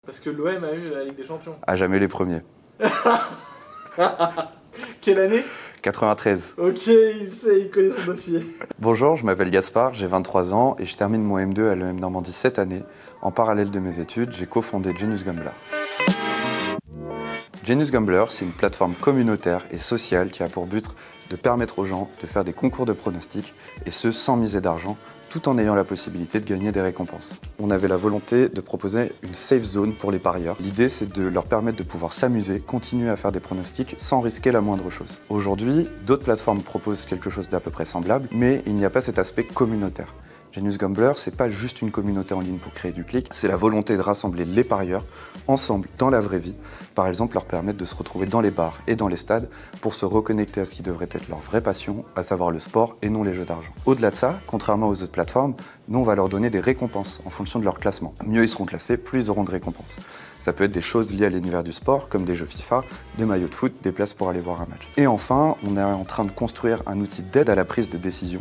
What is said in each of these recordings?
Parce que l'OM a eu la Ligue des Champions. À jamais les premiers. Quelle année? 93. Ok, il sait, il connaît son dossier. Bonjour, je m'appelle Gaspard, j'ai 23 ans et je termine mon M2 à l'EM Normandie cette année. En parallèle de mes études, j'ai cofondé Genius Gambler. Genius Gambler, c'est une plateforme communautaire et sociale qui a pour but de permettre aux gens de faire des concours de pronostics, et ce sans miser d'argent, tout en ayant la possibilité de gagner des récompenses. On avait la volonté de proposer une safe zone pour les parieurs. L'idée, c'est de leur permettre de pouvoir s'amuser, continuer à faire des pronostics sans risquer la moindre chose. Aujourd'hui, d'autres plateformes proposent quelque chose d'à peu près semblable, mais il n'y a pas cet aspect communautaire. Genius Gambler, c'est pas juste une communauté en ligne pour créer du clic, c'est la volonté de rassembler les parieurs ensemble dans la vraie vie, par exemple leur permettre de se retrouver dans les bars et dans les stades pour se reconnecter à ce qui devrait être leur vraie passion, à savoir le sport et non les jeux d'argent. Au-delà de ça, contrairement aux autres plateformes, nous on va leur donner des récompenses en fonction de leur classement. Mieux ils seront classés, plus ils auront de récompenses. Ça peut être des choses liées à l'univers du sport, comme des jeux FIFA, des maillots de foot, des places pour aller voir un match. Et enfin, on est en train de construire un outil d'aide à la prise de décision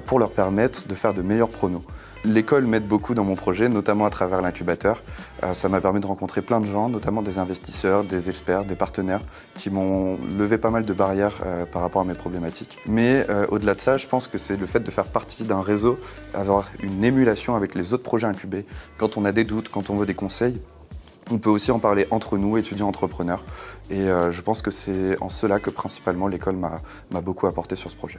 pour leur permettre de faire de meilleurs pronos. L'école m'aide beaucoup dans mon projet, notamment à travers l'incubateur. Ça m'a permis de rencontrer plein de gens, notamment des investisseurs, des experts, des partenaires, qui m'ont levé pas mal de barrières par rapport à mes problématiques. Mais au-delà de ça, je pense que c'est le fait de faire partie d'un réseau, avoir une émulation avec les autres projets incubés. Quand on a des doutes, quand on veut des conseils, on peut aussi en parler entre nous, étudiants entrepreneurs. Et je pense que c'est en cela que principalement l'école m'a beaucoup apporté sur ce projet.